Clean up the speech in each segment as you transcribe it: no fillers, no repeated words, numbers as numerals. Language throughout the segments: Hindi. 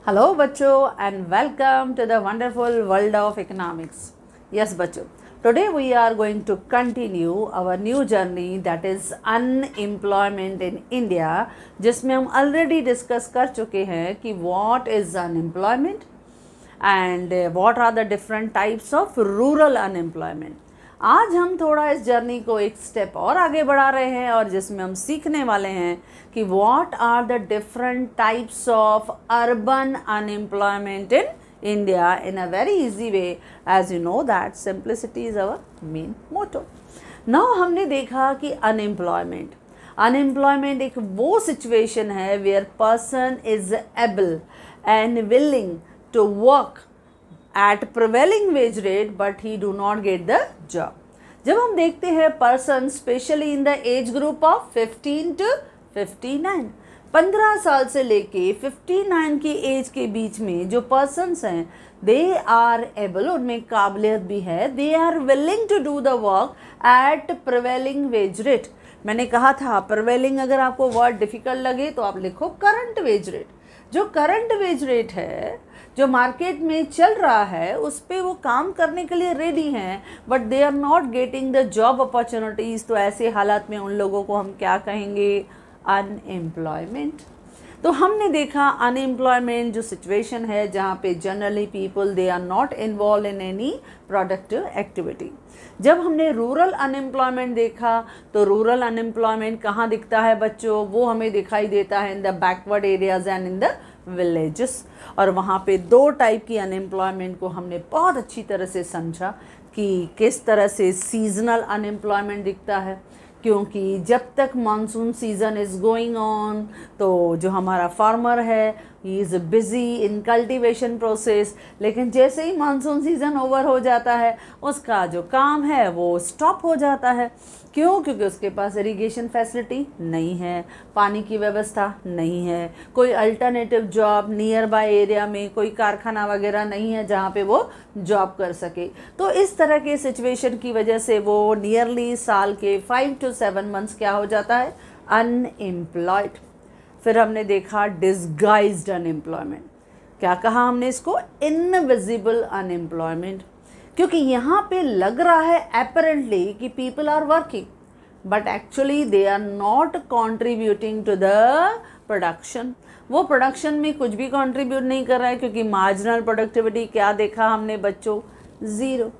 Hello बच्चों and welcome to the wonderful world of economics. Yes बच्चों, today we are going to continue our new journey that is unemployment in India, जिसमें हम already discuss कर चुके हैं कि what is unemployment and what are the different types of rural unemployment. आज हम थोड़ा इस जर्नी को एक स्टेप और आगे बढ़ा रहे हैं और जिसमें हम सीखने वाले हैं कि what are the different types of urban unemployment in India in a very easy way. As you know that simplicity is our main motto. Now हमने देखा कि अनएम्प्लॉयमेंट एक वो सिचुएशन है where person is able and willing to work at prevailing wage rate but he do not get the job. जब हम देखते हैं person specially in the age group of 15 to 59, 15 साल से लेके 59 की एज के बीच में जो पर्सनस हैं दे आर एबल, उनमें काबिलियत भी है, they are willing to do the work at prevailing wage rate. मैंने कहा था प्रिवेलिंग अगर आपको वर्ड डिफिकल्ट लगे तो आप लिखो करंट वेज रेट. जो करंट वेज रेट है जो मार्केट में चल रहा है उस पर वो काम करने के लिए रेडी हैं but they are not getting the job opportunities. तो ऐसे हालात में उन लोगों को हम क्या कहेंगे? अनएम्प्लॉयमेंट. तो हमने देखा अनएम्प्लॉयमेंट जो सिचुएशन है जहाँ पे generally people they are not involve in any productive activity. जब हमने रूरल अनएम्प्लॉयमेंट देखा तो रूरल अनएम्प्लॉयमेंट कहाँ दिखता है बच्चों? वो हमें दिखाई देता है in the backward areas and in the villages. और वहाँ पे दो टाइप की अनएम्प्लॉयमेंट को हमने बहुत अच्छी तरह से समझा कि किस तरह से सीजनल अनएम्प्लॉयमेंट दिखता है, क्योंकि जब तक monsoon season is going on तो जो हमारा फार्मर है he is busy in cultivation process. लेकिन जैसे ही मानसून सीज़न ओवर हो जाता है उसका जो काम है वो स्टॉप हो जाता है. क्यों? क्योंकि उसके पास इरिगेशन फैसिलिटी नहीं है, पानी की व्यवस्था नहीं है, कोई alternative job near by area में कोई कारखाना वगैरह नहीं है जहाँ पे वो जॉब कर सके. तो इस तरह के सिचुएशन की वजह से वो नियरली साल के 5 to 7 मंथ्स क्या हो जाता है? अनएम्प्लॉयड. फिर हमने देखा डिसगाइज्ड अनएम्प्लॉयमेंट. क्या कहा हमने इसको? Invisible unemployment. क्योंकि यहाँ पे लग रहा है अपरेंटली कि people are working but actually they are not contributing to the production. वो प्रोडक्शन में कुछ भी कंट्रीब्यूट नहीं कर रहा है क्योंकि मार्जिनल प्रोडक्टिविटी क्या देखा हमने बच्चों? ज़ीरो.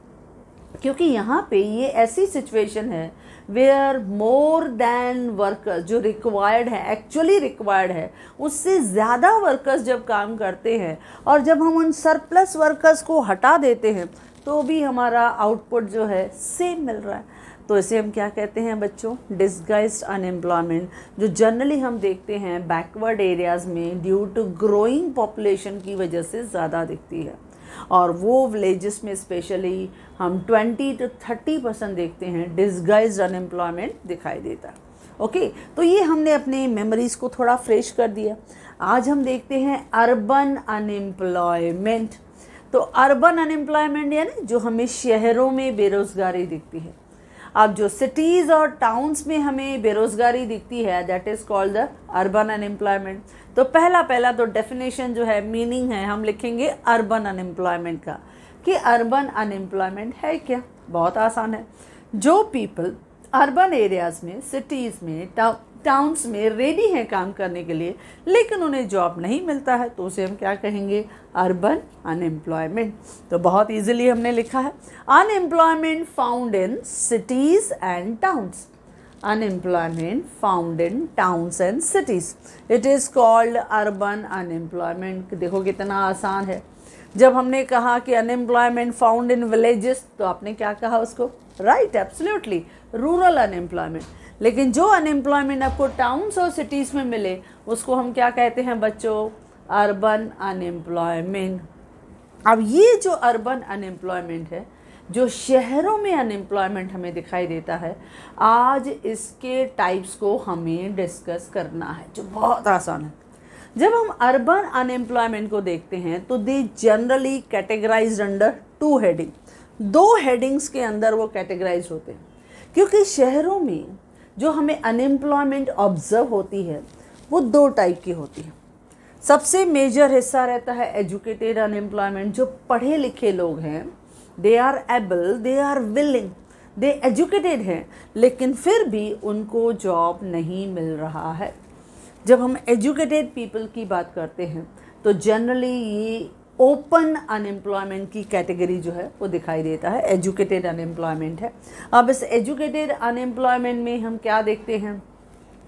क्योंकि यहाँ पे ये ऐसी सिचुएशन है वेयर मोर देन वर्कर्स जो रिक्वायर्ड है, एक्चुअली रिक्वायर्ड है, उससे ज़्यादा वर्कर्स जब काम करते हैं और जब हम उन सरप्लस वर्कर्स को हटा देते हैं तो भी हमारा आउटपुट जो है सेम मिल रहा है. तो इसे हम क्या कहते हैं बच्चों? डिसगाइज्ड अनएम्प्लॉयमेंट, जो जनरली हम देखते हैं बैकवर्ड एरियाज़ में ड्यू टू ग्रोइंग पॉपुलेशन की वजह से ज़्यादा दिखती है. और वो विलेजेस में स्पेशली हम 20 to 30% देखते हैं डिसगाइज्ड अनएम्प्लॉयमेंट दिखाई देता है. ओके, तो ये हमने अपने मेमोरीज़ को थोड़ा फ्रेश कर दिया. आज हम देखते हैं अर्बन अनएम्प्लॉयमेंट. तो अर्बन अनएम्प्लॉयमेंट यानी जो हमें शहरों में बेरोज़गारी दिखती है. अब जो सिटीज़ और टाउन्स में हमें बेरोज़गारी दिखती है that is called the urban unemployment. तो पहला तो डेफिनेशन जो है, मीनिंग है, हम लिखेंगे अर्बन अनएम्प्लॉयमेंट का कि अर्बन अनएम्प्लॉयमेंट है क्या? बहुत आसान है. जो पीपल अर्बन एरियाज़ में, सिटीज़ में, टाउन्स में रेडी हैं काम करने के लिए लेकिन उन्हें जॉब नहीं मिलता है तो उसे हम क्या कहेंगे? Urban unemployment. तो बहुत इजीली हमने लिखा है unemployment found in cities and towns. Unemployment found in towns and cities, it is called urban unemployment. देखो कितना आसान है. जब हमने कहा कि अनएम्प्लॉयमेंट फाउंड इन विलेजेस तो आपने क्या कहा उसको? Right, absolutely, rural unemployment. लेकिन जो अनएम्प्लॉयमेंट आपको टाउन्स और सिटीज़ में मिले उसको हम क्या कहते हैं बच्चों? Urban unemployment. अब ये जो अर्बन अनएम्प्लॉयमेंट है, जो शहरों में अनएम्प्लॉयमेंट हमें दिखाई देता है, आज इसके टाइप्स को हमें डिस्कस करना है जो बहुत आसान है. जब हम अर्बन अनएम्प्लॉयमेंट को देखते हैं तो they generally categorised under 2 heading. 2 headings के अंदर वो कैटेगराइज होते हैं. क्योंकि शहरों में जो हमें अनएम्प्लॉयमेंट ऑब्जर्व होती है वो 2 टाइप की होती है. सबसे मेजर हिस्सा रहता है एजुकेटेड अनएम्प्लॉयमेंट। जो पढ़े लिखे लोग हैं, they are able, they are willing, they educated हैं, लेकिन फिर भी उनको जॉब नहीं मिल रहा है। जब हम एजुकेटेड पीपल की बात करते हैं तो जनरली ये ओपन अनएम्प्लॉयमेंट की कैटेगरी जो है वो दिखाई देता है, एजुकेटेड अनएम्प्लॉयमेंट है। अब इस एजुकेटेड अनएम्प्लॉयमेंट में हम क्या देखते हैं,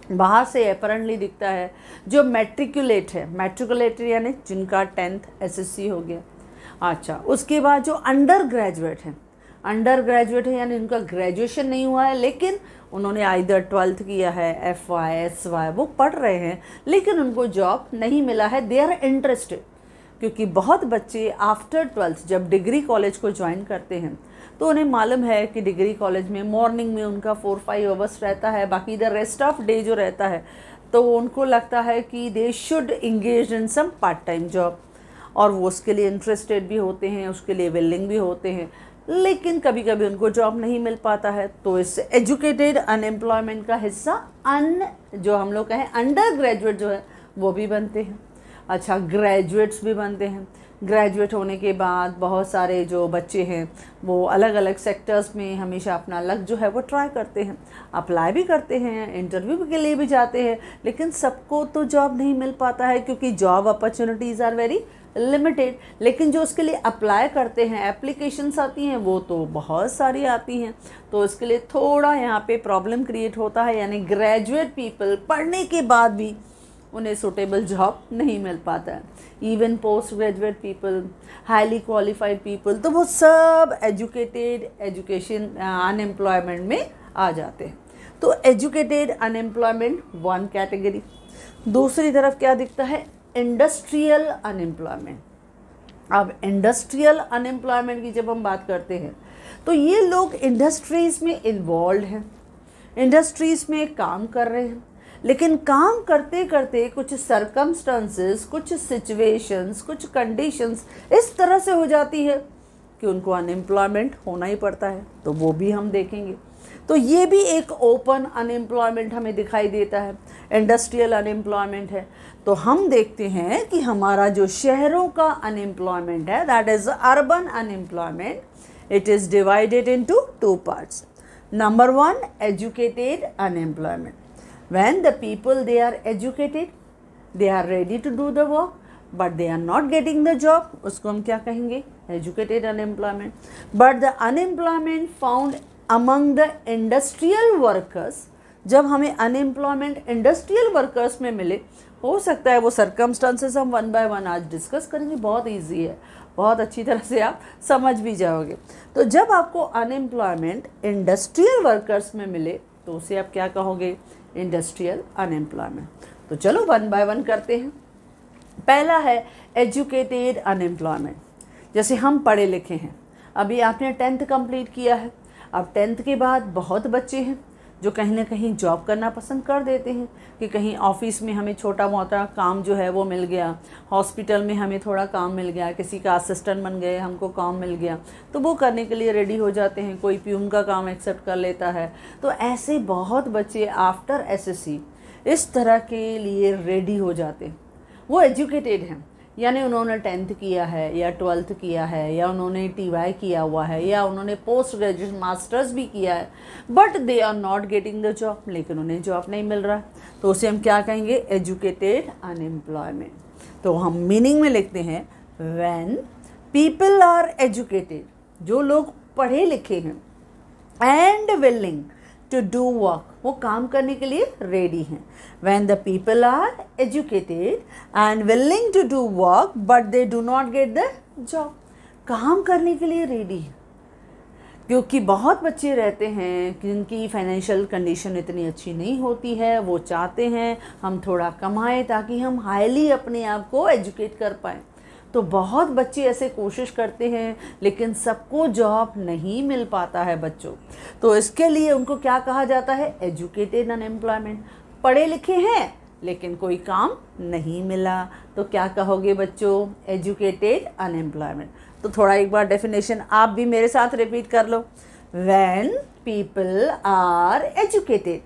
बाहर से अपरेंटली दिखता है जो मैट्रिकुलेट है, मैट्रिकुलेट यानी जिनका 10th SSC हो गया। अच्छा, उसके बाद जो अंडर ग्रेजुएट है, अंडर ग्रेजुएट है यानी उनका ग्रेजुएशन नहीं हुआ है लेकिन उन्होंने आइदर 12th किया है, FY SY वो पढ़ रहे हैं लेकिन उनको जॉब नहीं मिला है। दे आर इंटरेस्टेड, क्योंकि बहुत बच्चे आफ्टर 12th जब डिग्री कॉलेज को ज्वाइन करते हैं तो उन्हें मालूम है कि डिग्री कॉलेज में मॉर्निंग में उनका 4-5 आवर्स रहता है, बाकी द रेस्ट ऑफ डे जो रहता है तो उनको लगता है कि they should engage in some part time job, और वो उसके लिए इंटरेस्टेड भी होते हैं, उसके लिए विलिंग भी होते हैं, लेकिन कभी कभी उनको जॉब नहीं मिल पाता है। तो इस एजुकेटेड अनएम्प्लॉयमेंट का हिस्सा जो हम लोग कहें अंडर ग्रेजुएट जो है वो भी बनते हैं। अच्छा, ग्रेजुएट्स भी बनते हैं। ग्रेजुएट होने के बाद बहुत सारे जो बच्चे हैं वो अलग अलग सेक्टर्स में हमेशा अपना लक जो है वो ट्राई करते हैं, अप्लाई भी करते हैं, इंटरव्यू के लिए भी जाते हैं, लेकिन सबको तो जॉब नहीं मिल पाता है क्योंकि job opportunities are very limited. लेकिन जो उसके लिए अप्लाई करते हैं, एप्लीकेशंस आती हैं, वो तो बहुत सारी आती हैं, तो इसके लिए थोड़ा यहाँ पे प्रॉब्लम क्रिएट होता है। यानी ग्रेजुएट पीपल पढ़ने के बाद भी उन्हें सूटेबल जॉब नहीं मिल पाता है। Even post graduate people, highly qualified people, तो वो सब एजुकेशन अनएम्प्लॉयमेंट में आ जाते हैं। तो एजुकेटेड अनएम्प्लॉयमेंट वन कैटेगरी। दूसरी तरफ क्या दिखता है, इंडस्ट्रियल अनएम्प्लॉयमेंट। अब इंडस्ट्रियल अनएम्प्लॉयमेंट की जब हम बात करते हैं तो ये लोग इंडस्ट्रीज़ में इन्वॉल्व हैं, इंडस्ट्रीज़ में काम कर रहे हैं, लेकिन काम करते करते कुछ सर्कमस्टांसेस, कुछ सिचुएशंस, कुछ कंडीशंस इस तरह से हो जाती है कि उनको अनएम्प्लॉयमेंट होना ही पड़ता है, तो वो भी हम देखेंगे। तो ये भी एक ओपन अनएम्प्लॉयमेंट हमें दिखाई देता है, इंडस्ट्रियल अनएम्प्लॉयमेंट है। तो हम देखते हैं कि हमारा जो शहरों का अनएम्प्लॉयमेंट है, that is urban unemployment, it is divided into 2 parts. Number 1, educated unemployment. When the people they are educated, they are ready to do the work, but they are not getting the job, उसको हम क्या कहेंगे, educated unemployment. But the unemployment found among the industrial workers, जब हमें unemployment industrial workers में मिले, हो सकता है वो circumstances हम 1 by 1 आज डिस्कस करेंगे, बहुत ईजी है, बहुत अच्छी तरह से आप समझ भी जाओगे। तो जब आपको अनएम्प्लॉयमेंट इंडस्ट्रियल वर्कर्स में मिले तो उसे आप क्या कहोगे, इंडस्ट्रियल अनएम्प्लॉयमेंट। तो चलो 1 by 1 करते हैं। पहला है एजुकेटेड अनएम्प्लॉयमेंट। जैसे हम पढ़े लिखे हैं, अभी आपने 10th कंप्लीट किया है, अब 10th के बाद बहुत बच्चे हैं जो कहीं ना कहीं जॉब करना पसंद कर देते हैं कि कहीं ऑफिस में हमें छोटा मोटा काम जो है वो मिल गया, हॉस्पिटल में हमें थोड़ा काम मिल गया, किसी का असिस्टेंट बन गए, हमको काम मिल गया, तो वो करने के लिए रेडी हो जाते हैं। कोई प्यून का काम एक्सेप्ट कर लेता है। तो ऐसे बहुत बच्चे आफ्टर SSC इस तरह के लिए रेडी हो जाते हैं। वो एजुकेटेड हैं, यानी उन्होंने 10th किया है या 12th किया है या उन्होंने TY किया हुआ है या उन्होंने पोस्ट ग्रेजुएशन मास्टर्स भी किया है, but they are not getting the job, लेकिन उन्हें जॉब नहीं मिल रहा, तो उसे हम क्या कहेंगे, एजुकेटेड अनएम्प्लॉयमेंट। तो हम मीनिंग में लिखते हैं, व्हेन पीपल आर एजुकेटेड, जो लोग पढ़े लिखे हैं, and willing to do work, वो काम करने के लिए रेडी हैं। When the people are educated and willing to do work but they do not get the job, काम करने के लिए रेडी है। क्योंकि बहुत बच्चे रहते हैं जिनकी फाइनेंशियल कंडीशन इतनी अच्छी नहीं होती है, वो चाहते हैं हम थोड़ा कमाएं ताकि हम हाईली अपने आप को एजुकेट कर पाएँ। तो बहुत बच्चे ऐसे कोशिश करते हैं, लेकिन सबको जॉब नहीं मिल पाता है बच्चों। तो इसके लिए उनको क्या कहा जाता है, एजुकेटेड अनएम्प्लॉयमेंट। पढ़े लिखे हैं लेकिन कोई काम नहीं मिला, तो क्या कहोगे बच्चों, एजुकेटेड अनएम्प्लॉयमेंट। तो थोड़ा एक बार डेफिनेशन आप भी मेरे साथ रिपीट कर लो। When people are educated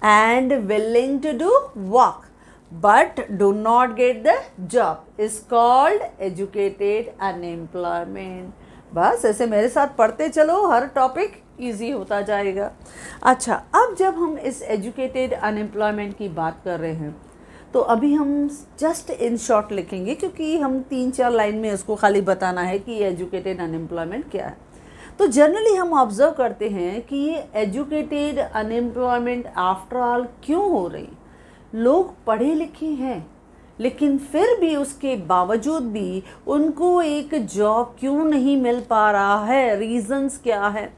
and willing to do work but do not get the job is called educated unemployment. बस ऐसे मेरे साथ पढ़ते चलो, हर टॉपिक इजी होता जाएगा. अच्छा, अब जब हम इस एजुकेटेड अनएम्प्लॉयमेंट की बात कर रहे हैं तो अभी हम जस्ट इन शॉर्ट लिखेंगे, क्योंकि हम 3-4 लाइन में इसको खाली बताना है कि ये एजुकेटेड अनएम्प्लॉयमेंट क्या है. तो जनरली हम ऑब्जर्व करते हैं कि ये एजुकेटेड अनएम्प्लॉयमेंट आफ्टर ऑल क्यों हो रही. लोग पढ़े लिखे हैं लेकिन फिर भी उसके बावजूद भी उनको एक जॉब क्यों नहीं मिल पा रहा है, रीजंस क्या है.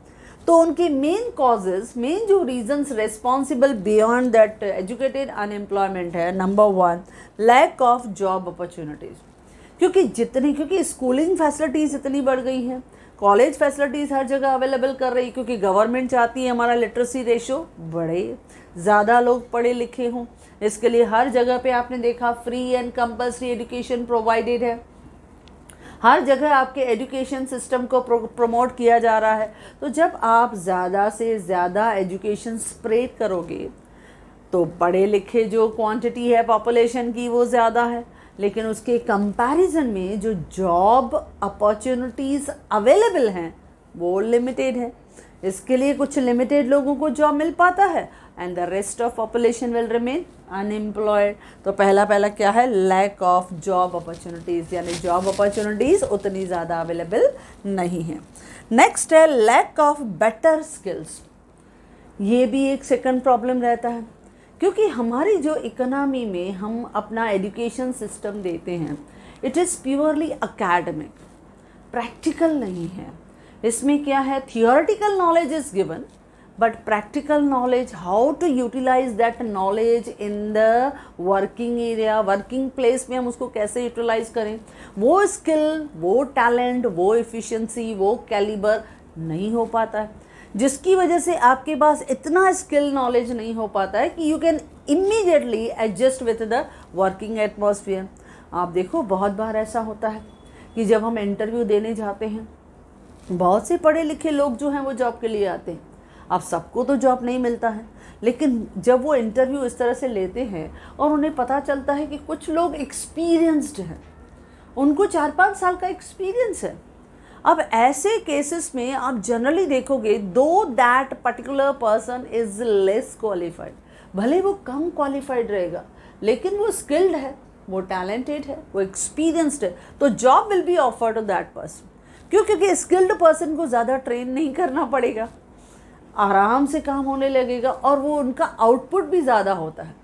तो उनके मेन कॉजेज, मेन जो reasons responsible beyond that educated unemployment है, number 1 lack of job opportunities. क्योंकि स्कूलिंग फैसिलिटीज़ इतनी बढ़ गई हैं, कॉलेज फैसिलिटीज़ हर जगह अवेलेबल कर रही, क्योंकि गवर्नमेंट चाहती है हमारा लिटरेसी रेशो बढ़े, ज़्यादा लोग पढ़े लिखे हों. इसके लिए हर जगह पे आपने देखा free and compulsory education provided है, हर जगह आपके एजुकेशन सिस्टम को प्रमोट किया जा रहा है. तो जब आप ज़्यादा से ज़्यादा एजुकेशन स्प्रेड करोगे तो पढ़े लिखे जो क्वांटिटी है पॉपुलेशन की वो ज़्यादा है, लेकिन उसके कंपैरिजन में जो जॉब अपॉर्चुनिटीज़ अवेलेबल हैं वो लिमिटेड है. इसके लिए कुछ लिमिटेड लोगों को जॉब मिल पाता है and the rest of population will remain unemployed. तो पहला क्या है, लैक ऑफ जॉब अपॉर्चुनिटीज़, यानी जॉब अपॉर्चुनिटीज़ उतनी ज़्यादा अवेलेबल नहीं है. नेक्स्ट है लैक ऑफ बेटर स्किल्स. ये भी एक सेकंड प्रॉब्लम रहता है, क्योंकि हमारी जो इकोनॉमी में हम अपना एजुकेशन सिस्टम देते हैं it is purely academic, practical नहीं है. इसमें क्या है, theoretical knowledge is given but practical knowledge, how to utilise that knowledge in the working area, working place में हम उसको कैसे यूटिलाइज करें, वो स्किल, वो टैलेंट, वो एफिशिएंसी, वो कैलिबर नहीं हो पाता है, जिसकी वजह से आपके पास इतना स्किल नॉलेज नहीं हो पाता है कि you can immediately adjust with the working atmosphere. आप देखो बहुत बार ऐसा होता है कि जब हम इंटरव्यू देने जाते हैं, बहुत से पढ़े लिखे लोग जो हैं वो जॉब के लिए आते हैं. अब सबको तो जॉब नहीं मिलता है, लेकिन जब वो इंटरव्यू इस तरह से लेते हैं और उन्हें पता चलता है कि कुछ लोग एक्सपीरियंस्ड हैं, उनको 4-5 साल का एक्सपीरियंस है. अब ऐसे केसेस में आप जनरली देखोगे दो that particular person is less qualified, भले वो कम क्वालिफाइड रहेगा लेकिन वो स्किल्ड है, वो टैलेंटेड है, वो एक्सपीरियंस्ड है, तो job will be offered to that person. क्यों? क्योंकि स्किल्ड पर्सन को ज़्यादा ट्रेन नहीं करना पड़ेगा, आराम से काम होने लगेगा और वो उनका आउटपुट भी ज़्यादा होता है,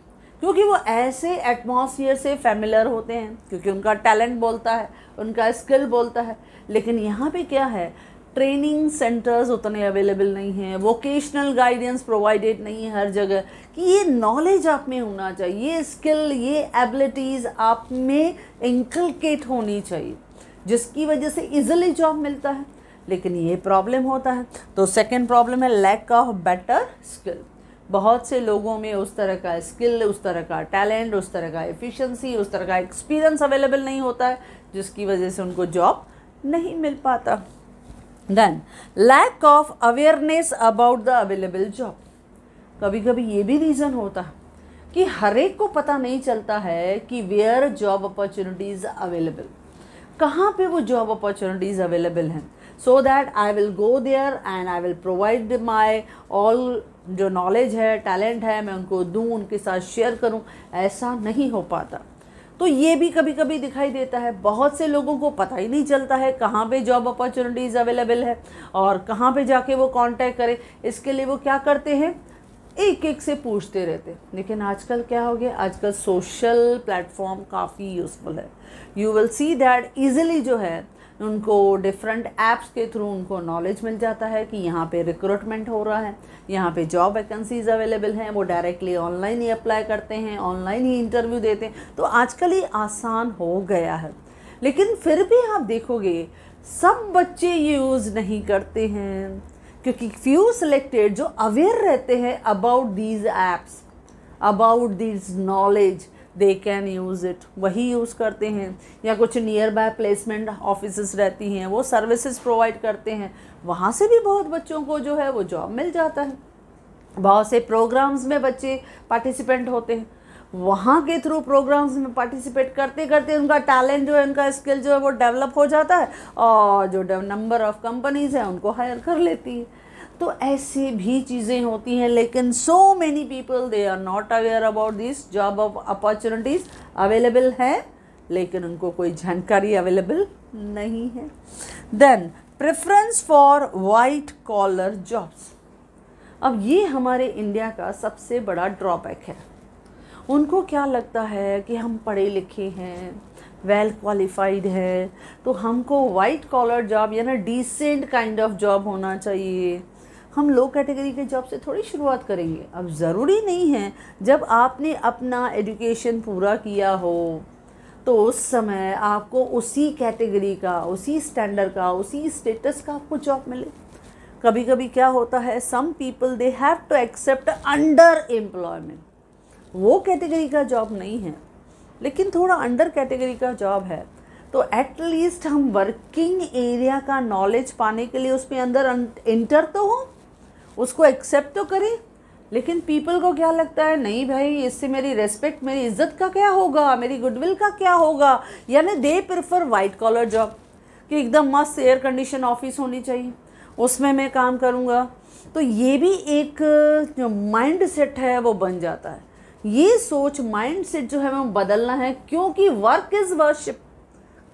क्योंकि वो ऐसे एटमॉस्फेयर से फैमिलियर होते हैं, क्योंकि उनका टैलेंट बोलता है, उनका स्किल बोलता है. लेकिन यहाँ पे क्या है, ट्रेनिंग सेंटर्स उतने अवेलेबल नहीं हैं, वोकेशनल गाइडेंस प्रोवाइडेड नहीं है हर जगह कि ये नॉलेज आप में होना चाहिए, ये स्किल, ये एबिलिटीज़ आप में इंकलकेट होनी चाहिए, जिसकी वजह से इजीली जॉब मिलता है. लेकिन ये प्रॉब्लम होता है. तो सेकंड प्रॉब्लम है लैक ऑफ बेटर स्किल. बहुत से लोगों में उस तरह का स्किल, उस तरह का टैलेंट, उस तरह का एफिशिएंसी, उस तरह का एक्सपीरियंस अवेलेबल नहीं होता है, जिसकी वजह से उनको जॉब नहीं मिल पाता. Then lack of awareness about the available job. कभी कभी ये भी रीज़न होता है कि हर एक को पता नहीं चलता है कि वेयर जॉब अपॉर्चुनिटीज़ अवेलेबल, कहाँ पे वो जॉब अपॉर्चुनिटीज़ अवेलेबल हैं, so that I will go there and I will provide my all जो नॉलेज है, टैलेंट है, मैं उनको दूँ, उनके साथ शेयर करूँ. ऐसा नहीं हो पाता. तो ये भी कभी कभी दिखाई देता है. बहुत से लोगों को पता ही नहीं चलता है कहाँ पे जॉब अपॉर्चुनिटीज़ अवेलेबल है और कहाँ पे जाके वो कांटेक्ट करें. इसके लिए वो क्या करते हैं, एक एक से पूछते रहते. लेकिन आजकल क्या हो गया, आजकल सोशल प्लेटफॉर्म काफ़ी यूज़फुल है. You will see that easily जो है उनको डिफरेंट ऐप्स के थ्रू उनको नॉलेज मिल जाता है कि यहाँ पे रिक्रूटमेंट हो रहा है, यहाँ पे जॉब वैकेंसीज अवेलेबल हैं. वो डायरेक्टली ऑनलाइन ही अप्लाई करते हैं, ऑनलाइन ही इंटरव्यू देते हैं. तो आजकल ये आसान हो गया है. लेकिन फिर भी आप देखोगे सब बच्चे यूज़ नहीं करते हैं, क्योंकि फ्यू सिलेक्टेड जो अवेयर रहते हैं about these apps, about these knowledge, they can use it, वही यूज़ करते हैं. या कुछ नियर बाय प्लेसमेंट ऑफिसेस रहती हैं, वो सर्विसेज प्रोवाइड करते हैं, वहाँ से भी बहुत बच्चों को जो है वो जॉब मिल जाता है. बहुत से प्रोग्राम्स में बच्चे पार्टिसिपेंट होते हैं, वहाँ के थ्रू प्रोग्राम्स में पार्टिसिपेट करते करते उनका टैलेंट जो है, उनका स्किल जो है वो डेवलप हो जाता है और जो नंबर ऑफ कंपनीज हैं उनको हायर कर लेती है। तो ऐसे भी चीज़ें होती हैं, लेकिन so many people they are not aware about this job opportunities available है, लेकिन उनको कोई जानकारी अवेलेबल नहीं है। Then preference for white collar jobs. अब ये हमारे इंडिया का सबसे बड़ा ड्रॉबैक है। उनको क्या लगता है कि हम पढ़े लिखे हैं, वेल क्वालिफाइड है, तो हमको वाइट कॉलर जॉब या ना डिसेंट काइंड ऑफ जॉब होना चाहिए, हम लो कैटेगरी के जॉब से थोड़ी शुरुआत करेंगे। अब ज़रूरी नहीं है जब आपने अपना एजुकेशन पूरा किया हो तो उस समय आपको उसी कैटेगरी का, उसी स्टैंडर्ड का, उसी स्टेटस का आपको जॉब मिले। कभी कभी क्या होता है, some people they have to accept under employment. वो कैटेगरी का जॉब नहीं है लेकिन थोड़ा अंडर कैटेगरी का जॉब है, तो एटलीस्ट हम वर्किंग एरिया का नॉलेज पाने के लिए उसमें अंदर इंटर तो हो, उसको एक्सेप्ट तो करें। लेकिन पीपल को क्या लगता है, नहीं भाई इससे मेरी रेस्पेक्ट, मेरी इज्जत का क्या होगा, मेरी गुडविल का क्या होगा, यानी they prefer white collar job कि एकदम मस्त एयर कंडीशन ऑफिस होनी चाहिए, उसमें मैं काम करूँगा। तो ये भी एक जो माइंड सेट है वो बन जाता है। ये सोच, माइंड सेट जो है वो बदलना है, क्योंकि वर्क इज़ वर्शिप,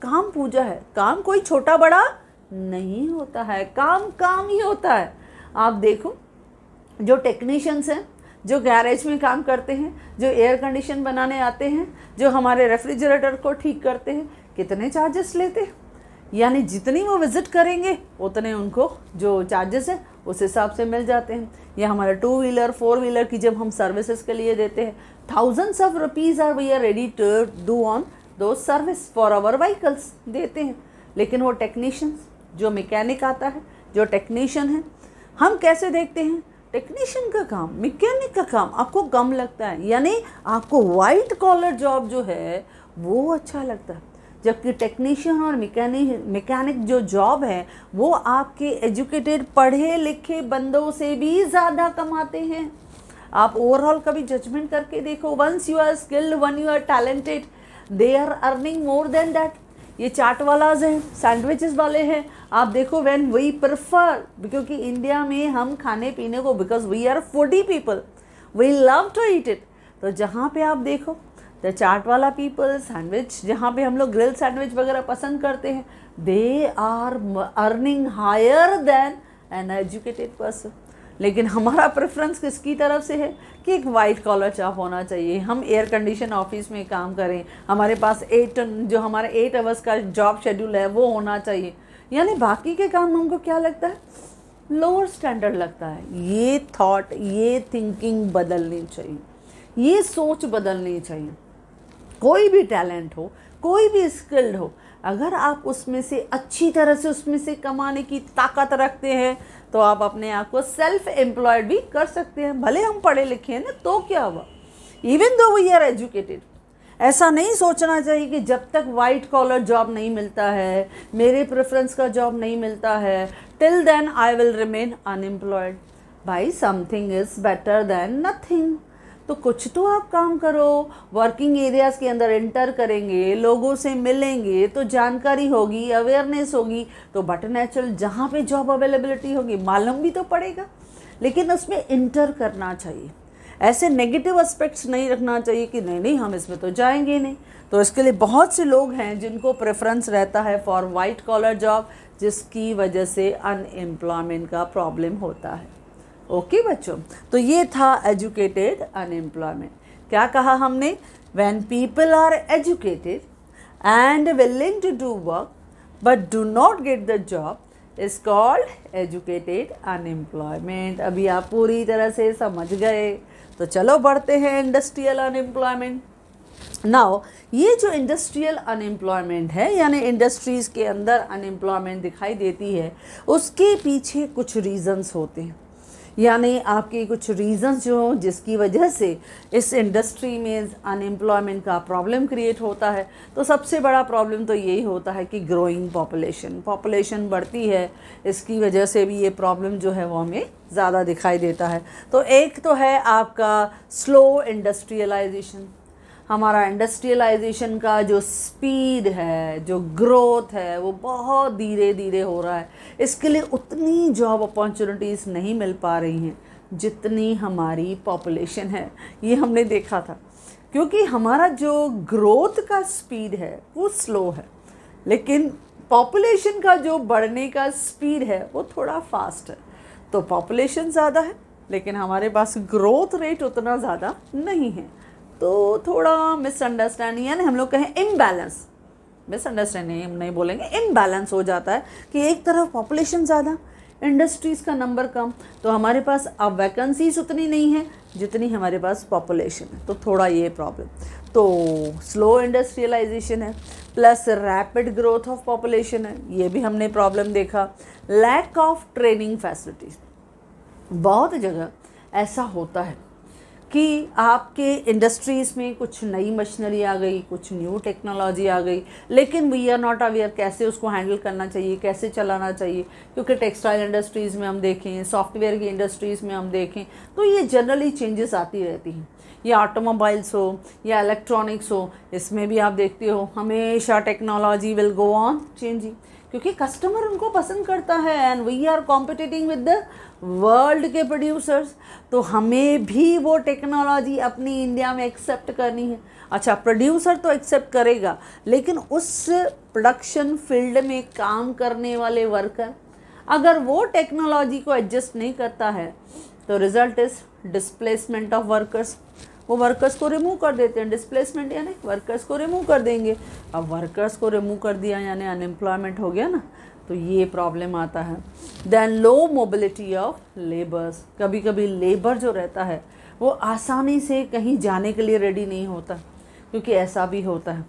काम पूजा है। काम कोई छोटा बड़ा नहीं होता है, काम काम ही होता है। आप देखो जो टेक्नीशियंस हैं, जो गैरेज में काम करते हैं, जो एयर कंडीशन बनाने आते हैं, जो हमारे रेफ्रिजरेटर को ठीक करते हैं, कितने चार्जेस लेते हैं। यानी जितनी वो विज़िट करेंगे उतने उनको जो चार्जेस हैं उस हिसाब से मिल जाते हैं। या हमारे 2 व्हीलर 4 व्हीलर की जब हम सर्विसेज के लिए देते हैं, thousands of rupees are we are ready to do on do service for our vehicles देते हैं। लेकिन वो टेक्नीशियंस, जो मैकेनिक आता है, जो टेक्नीशियन है, हम कैसे देखते हैं, टेक्नीशियन का काम, मैकेनिक का काम आपको कम लगता है, यानी आपको वाइट कॉलर जॉब जो है वो अच्छा लगता है। जबकि टेक्नीशियन और मैकेनिक जो जॉब है वो आपके एजुकेटेड पढ़े लिखे बंदों से भी ज़्यादा कमाते हैं। आप ओवरऑल कभी जजमेंट करके देखो, once you are skilled, one you are talented, they are earning more than that. ये चाट वालाज हैं, सैंडविचेस वाले हैं, आप देखो व्हेन वी प्रेफर, क्योंकि इंडिया में हम खाने पीने को, because we are foodie people, we love to eat it. तो जहाँ पे आप देखो द चाट वाला पीपल, सैंडविच जहाँ पे हम लोग ग्रिल सैंडविच वगैरह पसंद करते हैं, they are earning higher than an educated person. लेकिन हमारा प्रेफरेंस किसकी तरफ से है कि एक वाइट कॉलर जॉब होना चाहिए, हम एयर कंडीशन ऑफिस में काम करें, हमारे पास 8 आवर्स का जॉब शेड्यूल है वो होना चाहिए। यानी बाकी के काम हमको क्या लगता है, लोअर स्टैंडर्ड लगता है। ये थॉट, ये थिंकिंग बदलनी चाहिए, ये सोच बदलनी चाहिए। कोई भी टैलेंट हो, कोई भी स्किल्ड हो, अगर आप उसमें से अच्छी तरह से उसमें से कमाने की ताकत रखते हैं तो आप अपने आप को सेल्फ एम्प्लॉयड भी कर सकते हैं। भले हम पढ़े लिखे हैं ना, तो क्या हुआ, even though we are educated. ऐसा नहीं सोचना चाहिए कि जब तक वाइट कॉलर जॉब नहीं मिलता है, मेरे प्रेफरेंस का जॉब नहीं मिलता है, till then I will remain unemployed. भाई something is better than nothing. तो कुछ तो आप काम करो, वर्किंग एरियाज़ के अंदर एंटर करेंगे, लोगों से मिलेंगे तो जानकारी होगी, अवेयरनेस होगी, तो बट नेचुरल जहाँ पे जॉब अवेलेबिलिटी होगी मालूम भी तो पड़ेगा। लेकिन उसमें इंटर करना चाहिए, ऐसे नेगेटिव एस्पेक्ट्स नहीं रखना चाहिए कि नहीं नहीं हम इसमें तो जाएंगे नहीं। तो इसके लिए बहुत से लोग हैं जिनको प्रेफरेंस रहता है फॉर वाइट कॉलर जॉब, जिसकी वजह से अनएम्प्लॉयमेंट का प्रॉब्लम होता है। ओके बच्चों, तो ये था एजुकेटेड अनएम्प्लॉयमेंट। क्या कहा हमने, when people are educated and willing to do work but do not get the job is called educated unemployment. अभी आप पूरी तरह से समझ गए, तो चलो बढ़ते हैं इंडस्ट्रियल अनएम्प्लॉयमेंट। नाउ ये जो इंडस्ट्रियल अनएम्प्लॉयमेंट है, यानी इंडस्ट्रीज़ के अंदर अनएम्प्लॉयमेंट दिखाई देती है, उसके पीछे कुछ रीज़न्स होते हैं, यानी आपके कुछ रीज़न्स जो जिसकी वजह से इस इंडस्ट्री में अनएम्प्लॉयमेंट का प्रॉब्लम क्रिएट होता है। तो सबसे बड़ा प्रॉब्लम तो यही होता है कि ग्रोइंग पॉपुलेशन बढ़ती है, इसकी वजह से भी ये प्रॉब्लम जो है वो हमें ज़्यादा दिखाई देता है। तो एक तो है आपका स्लो इंडस्ट्रियलाइजेशन, हमारा इंडस्ट्रियलाइजेशन का जो स्पीड है, जो ग्रोथ है, वो बहुत धीरे धीरे हो रहा है। इसके लिए उतनी जॉब अपॉर्चुनिटीज़ नहीं मिल पा रही हैं जितनी हमारी पॉपुलेशन है। ये हमने देखा था, क्योंकि हमारा जो ग्रोथ का स्पीड है वो स्लो है, लेकिन पॉपुलेशन का जो बढ़ने का स्पीड है वो थोड़ा फास्ट है। तो पॉपुलेशन ज़्यादा है लेकिन हमारे पास ग्रोथ रेट उतना ज़्यादा नहीं है, तो थोड़ा मिसअंडरस्टैंडिंग, यानी हम लोग कहें इम्बैलेंस, मिसअंडरस्टैंडिंग हम नहीं बोलेंगे, इम्बैलेंस हो जाता है कि एक तरफ पॉपुलेशन ज़्यादा, इंडस्ट्रीज़ का नंबर कम, तो हमारे पास अब वैकेंसीज उतनी नहीं है जितनी हमारे पास पॉपुलेशन है। तो थोड़ा ये प्रॉब्लम, तो स्लो इंडस्ट्रियलाइजेशन है plus rapid growth of population है, ये भी हमने प्रॉब्लम देखा। लैक ऑफ ट्रेनिंग फैसिलिटीज़, बहुत जगह ऐसा होता है कि आपके इंडस्ट्रीज़ में कुछ नई मशीनरी आ गई, कुछ न्यू टेक्नोलॉजी आ गई, लेकिन वी आर नॉट अवेयर कैसे उसको हैंडल करना चाहिए, कैसे चलाना चाहिए। क्योंकि टेक्सटाइल इंडस्ट्रीज़ में हम देखें, सॉफ्टवेयर की इंडस्ट्रीज़ में हम देखें, तो ये जनरली चेंजेस आती रहती हैं। या ऑटोमोबाइल्स हो या इलेक्ट्रॉनिक्स हो, इसमें भी आप देखते हो हमेशा technology will go on changing, क्योंकि कस्टमर उनको पसंद करता है and we are competing with the world के प्रोड्यूसर्स। तो हमें भी वो टेक्नोलॉजी अपनी इंडिया में एक्सेप्ट करनी है। अच्छा, प्रोड्यूसर तो एक्सेप्ट करेगा, लेकिन उस प्रोडक्शन फील्ड में काम करने वाले वर्कर अगर वो टेक्नोलॉजी को एडजस्ट नहीं करता है तो result is displacement of workers. वो वर्कर्स को रिमूव कर देते हैं, डिस्प्लेसमेंट यानी वर्कर्स को रिमूव कर देंगे। अब वर्कर्स को रिमूव कर दिया यानी अनएम्प्लॉयमेंट हो गया ना, तो ये प्रॉब्लम आता है। Then low mobility of labours, कभी कभी लेबर जो रहता है वो आसानी से कहीं जाने के लिए रेडी नहीं होता, क्योंकि ऐसा भी होता है।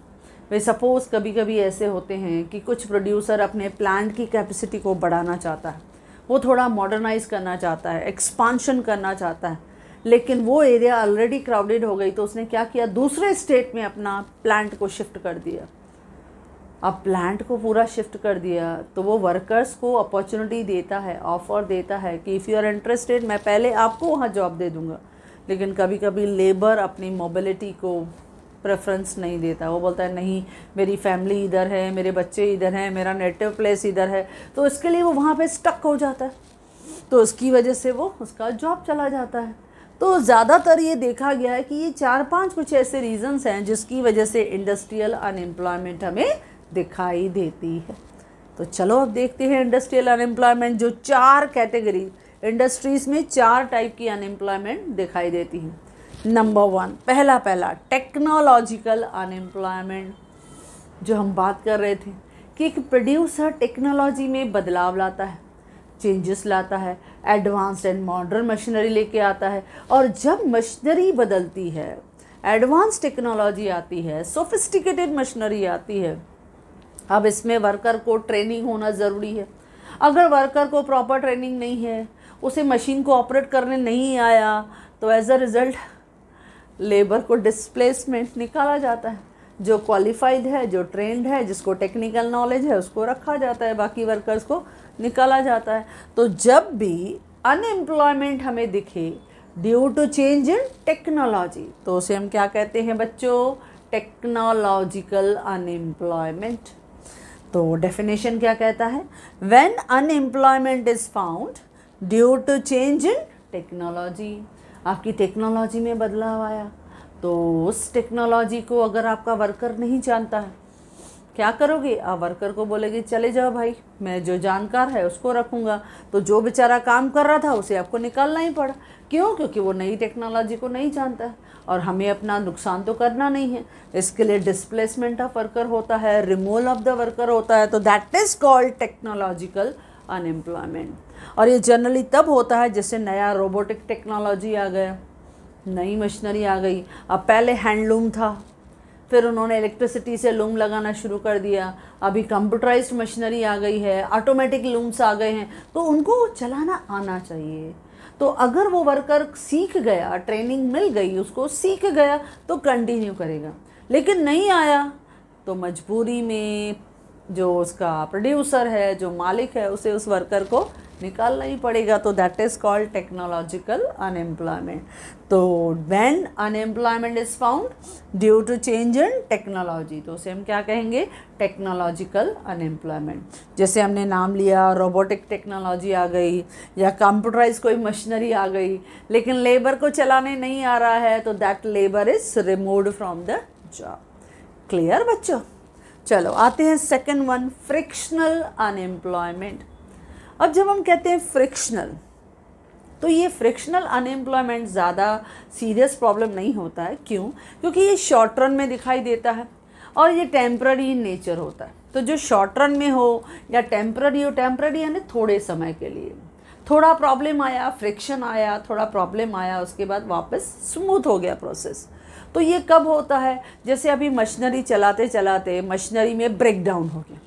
वे सपोज़ कभी कभी ऐसे होते हैं कि कुछ प्रोड्यूसर अपने प्लांट की कैपेसिटी को बढ़ाना चाहता है, वो थोड़ा मॉडर्नाइज करना चाहता है, एक्सपांशन करना चाहता है, लेकिन वो एरिया ऑलरेडी क्राउडेड हो गई, तो उसने क्या किया, दूसरे स्टेट में अपना प्लांट को शिफ्ट कर दिया। अब प्लांट को पूरा शिफ्ट कर दिया तो वो वर्कर्स को अपॉर्चुनिटी देता है, ऑफर देता है कि इफ़ यू आर इंटरेस्टेड मैं पहले आपको वहाँ जॉब दे दूँगा। लेकिन कभी कभी लेबर अपनी मोबिलिटी को प्रेफरेंस नहीं देता, वो बोलता है नहीं मेरी फैमिली इधर है, मेरे बच्चे इधर हैं, मेरा नेटिव प्लेस इधर है, तो इसके लिए वो वहाँ पे स्टक हो जाता है, तो उसकी वजह से वो उसका जॉब चला जाता है। तो ज़्यादातर ये देखा गया है कि ये 4-5 कुछ ऐसे रीजंस हैं जिसकी वजह से इंडस्ट्रियल अनएम्प्लॉयमेंट हमें दिखाई देती है। तो चलो अब देखते हैं इंडस्ट्रियल अनएम्प्लॉयमेंट, जो 4 कैटेगरी इंडस्ट्रीज़ में 4 टाइप की अनएम्प्लॉयमेंट दिखाई देती है। नंबर 1, पहला टेक्नोलॉजिकल अनएम्प्लॉयमेंट, जो हम बात कर रहे थे कि एक प्रोड्यूसर टेक्नोलॉजी में बदलाव लाता है, चेंजेस लाता है, एडवांस्ड एंड मॉडर्न मशीनरी लेके आता है, और जब मशीनरी बदलती है, एडवांस टेक्नोलॉजी आती है, सोफिस्टिकेटेड मशीनरी आती है, अब इसमें वर्कर को ट्रेनिंग होना ज़रूरी है। अगर वर्कर को प्रॉपर ट्रेनिंग नहीं है, उसे मशीन को ऑपरेट करने नहीं आया, तो एज अ रिज़ल्ट लेबर को डिस्प्लेसमेंट निकाला जाता है। जो क्वालिफाइड है, जो ट्रेंड है, जिसको टेक्निकल नॉलेज है, उसको रखा जाता है, बाकी वर्कर्स को निकाला जाता है। तो जब भी अनएम्प्लॉयमेंट हमें दिखे due to change in technology, तो उसे हम क्या कहते हैं बच्चों, टेक्नोलॉजिकल अनएम्प्लॉयमेंट। तो डेफिनेशन क्या कहता है, when unemployment is found due to change in technology, आपकी टेक्नोलॉजी में बदलाव आया, तो उस टेक्नोलॉजी को अगर आपका वर्कर नहीं जानता है, क्या करोगे, आप वर्कर को बोलेगे चले जाओ भाई, मैं जो जानकार है उसको रखूँगा। तो जो बेचारा काम कर रहा था उसे आपको निकालना ही पड़ा। क्यों? क्योंकि वो नई टेक्नोलॉजी को नहीं जानता है, और हमें अपना नुकसान तो करना नहीं है। इसके लिए डिस्प्लेसमेंट ऑफ वर्कर होता है, रिमूवल ऑफ द वर्कर होता है, तो that is called technological unemployment. और ये जनरली तब होता है जैसे नया रोबोटिक टेक्नोलॉजी आ गया, नई मशीनरी आ गई। अब पहले हैंडलूम था, फिर उन्होंने इलेक्ट्रिसिटी से लूम लगाना शुरू कर दिया, अभी कंप्यूटराइज्ड मशीनरी आ गई है, ऑटोमेटिक लूम्स आ गए हैं, तो उनको चलाना आना चाहिए। तो अगर वो वर्कर सीख गया, ट्रेनिंग मिल गई उसको, सीख गया तो कंटिन्यू करेगा, लेकिन नहीं आया तो मजबूरी में जो उसका प्रोड्यूसर है, जो मालिक है, उसे उस वर्कर को निकालना ही पड़ेगा। तो that is called technological unemployment. तो when unemployment is found due to change in technology, तो उसे हम क्या कहेंगे? Technological unemployment. जैसे हमने नाम लिया, रोबोटिक टेक्नोलॉजी आ गई या कंप्यूटराइज कोई मशीनरी आ गई, लेकिन लेबर को चलाने नहीं आ रहा है, तो that labour is removed from the job. Clear बच्चों? चलो आते हैं सेकंड वन, फ्रिक्शनल अनएम्प्लॉयमेंट। अब जब हम कहते हैं फ्रिक्शनल, तो ये फ्रिक्शनल अनएम्प्लॉयमेंट ज़्यादा सीरियस प्रॉब्लम नहीं होता है। क्यों? क्योंकि ये शॉर्ट रन में दिखाई देता है और ये टेम्प्ररी इन नेचर होता है। तो जो शॉर्ट रन में हो या टेम्प्ररी हो, टेम्प्ररी यानी थोड़े समय के लिए, थोड़ा प्रॉब्लम आया, फ्रिक्शन आया, थोड़ा प्रॉब्लम आया, उसके बाद वापस स्मूथ हो गया प्रोसेस। तो ये कब होता है? जैसे अभी मशीनरी चलाते चलाते मशीनरी में ब्रेक डाउन हो गया।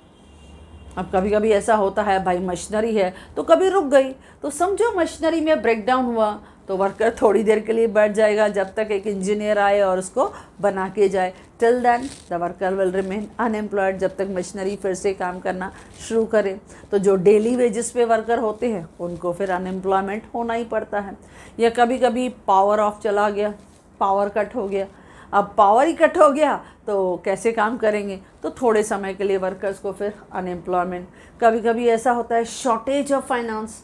अब कभी कभी ऐसा होता है, भाई मशीनरी है तो कभी रुक गई, तो समझो मशीनरी में ब्रेक डाउन हुआ, तो वर्कर थोड़ी देर के लिए बैठ जाएगा जब तक एक इंजीनियर आए और उसको बना के जाए। Till then the worker will remain unemployed, जब तक मशीनरी फिर से काम करना शुरू करे। तो जो डेली वेजेस पे वर्कर होते हैं उनको फिर अनएम्प्लॉयमेंट होना ही पड़ता है। या कभी कभी पावर ऑफ चला गया, पावर कट हो गया, अब पावर ही कट हो गया तो कैसे काम करेंगे? तो थोड़े समय के लिए वर्कर्स को फिर अनएम्प्लॉयमेंट। कभी कभी ऐसा होता है शॉर्टेज ऑफ फाइनेंस।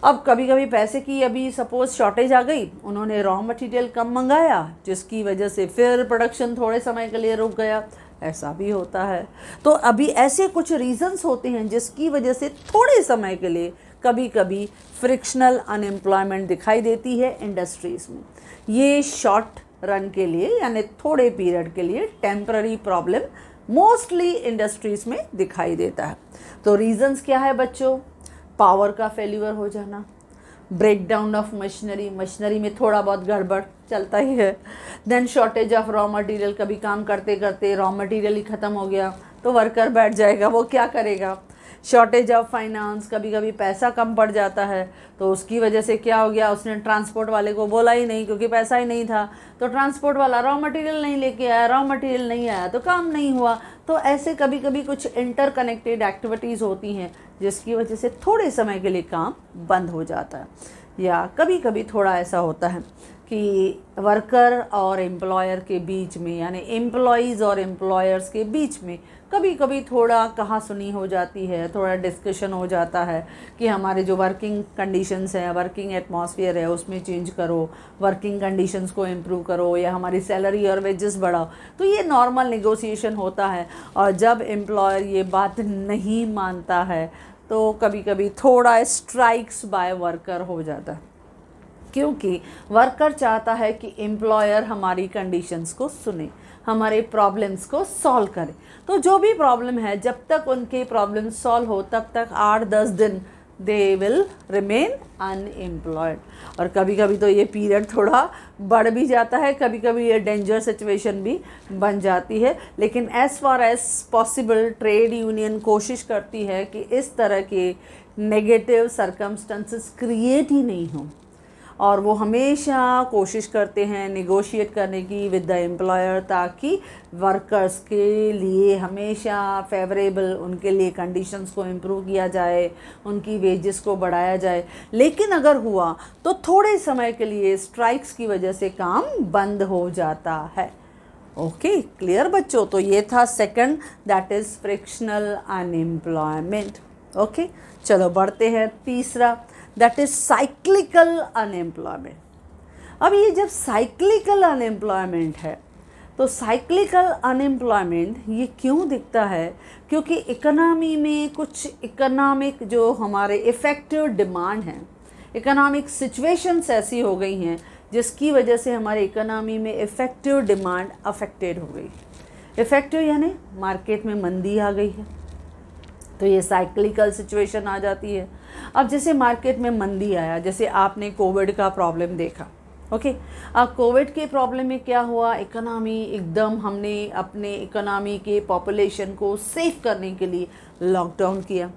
अब कभी कभी पैसे की अभी सपोज शॉर्टेज आ गई, उन्होंने रॉ मटेरियल कम मंगाया जिसकी वजह से फिर प्रोडक्शन थोड़े समय के लिए रुक गया, ऐसा भी होता है। तो अभी ऐसे कुछ रीजंस होते हैं जिसकी वजह से थोड़े समय के लिए कभी कभी फ्रिक्शनल अनएम्प्लॉयमेंट दिखाई देती है इंडस्ट्रीज़ में। ये शॉर्ट रन के लिए यानी थोड़े पीरियड के लिए टेम्पररी प्रॉब्लम मोस्टली इंडस्ट्रीज में दिखाई देता है। तो रीजंस क्या है बच्चों? पावर का फेल्यूर हो जाना, break down of machinery, machinery में थोड़ा बहुत गड़बड़ चलता ही है। Then shortage of raw material, कभी काम करते करते रॉ मटेरियल ही ख़त्म हो गया तो वर्कर बैठ जाएगा, वो क्या करेगा? शॉर्टेज ऑफ फाइनेंस, कभी कभी पैसा कम पड़ जाता है तो उसकी वजह से क्या हो गया, उसने ट्रांसपोर्ट वाले को बोला ही नहीं क्योंकि पैसा ही नहीं था, तो ट्रांसपोर्ट वाला रॉ मटेरियल नहीं लेके आया, रॉ मटेरियल नहीं आया तो काम नहीं हुआ। तो ऐसे कभी कभी कुछ इंटरकनेक्टेड एक्टिविटीज़ होती हैं जिसकी वजह से थोड़े समय के लिए काम बंद हो जाता है। या कभी कभी थोड़ा ऐसा होता है कि वर्कर और एम्प्लॉयर के बीच में यानी एम्प्लॉयज़ और एम्प्लॉयर्स के बीच में कभी कभी थोड़ा कहासुनी हो जाती है, थोड़ा डिस्कशन हो जाता है कि हमारे जो वर्किंग कंडीशंस हैं, वर्किंग एटमॉस्फेयर है उसमें चेंज करो, वर्किंग कंडीशंस को इम्प्रूव करो या हमारी सैलरी और वेजेस बढ़ाओ। तो ये नॉर्मल नेगोशिएशन होता है और जब एम्प्लॉयर ये बात नहीं मानता है तो कभी कभी थोड़ा स्ट्राइक्स बाय वर्कर हो जाता है, क्योंकि वर्कर चाहता है कि एम्प्लॉयर हमारी कंडीशंस को सुने, हमारे प्रॉब्लम्स को सॉल्व करे। तो जो भी प्रॉब्लम है जब तक उनके प्रॉब्लम सॉल्व हो तब तक 8-10 दिन दे विल रिमेन अनएम्प्लॉयड। और कभी कभी तो ये पीरियड थोड़ा बढ़ भी जाता है, कभी कभी ये डेंजर सिचुएशन भी बन जाती है। लेकिन as far as possible trade union कोशिश करती है कि इस तरह के नेगेटिव सर्कमस्टेंसेस क्रिएट ही नहीं हो और वो हमेशा कोशिश करते हैं निगोशिएट करने की विद द एम्प्लॉयर, ताकि वर्कर्स के लिए हमेशा फेवरेबल उनके लिए कंडीशंस को इम्प्रूव किया जाए, उनकी वेजेस को बढ़ाया जाए। लेकिन अगर हुआ तो थोड़े समय के लिए स्ट्राइक्स की वजह से काम बंद हो जाता है। ओके, क्लियर बच्चों? तो ये था second, that is frictional unemployment. Okay, चलो बढ़ते हैं तीसरा, दैट इज साइक्लिकल अनएम्प्लॉयमेंट। अब ये जब साइक्लिकल अनएम्प्लॉयमेंट है तो साइक्लिकल अनएम्प्लॉयमेंट ये क्यों दिखता है? क्योंकि इकोनॉमी में कुछ इकोनॉमिक जो हमारे इफ़ेक्टिव डिमांड हैं, इकोनॉमिक सिचुएशंस ऐसी हो गई हैं जिसकी वजह से हमारे इकोनॉमी में इफ़ेक्टिव डिमांड अफेक्टेड हो गई। इफ़ेक्टिव यानी मार्केट में मंदी आ गई है तो ये साइक्लिकल सिचुएशन आ जाती है। अब जैसे मार्केट में मंदी आया, जैसे आपने कोविड का प्रॉब्लम देखा, ओके। अब कोविड के प्रॉब्लम में क्या हुआ, इकोनॉमी एकदम हमने अपने इकोनॉमी के पॉपुलेशन को सेव करने के लिए लॉकडाउन किया।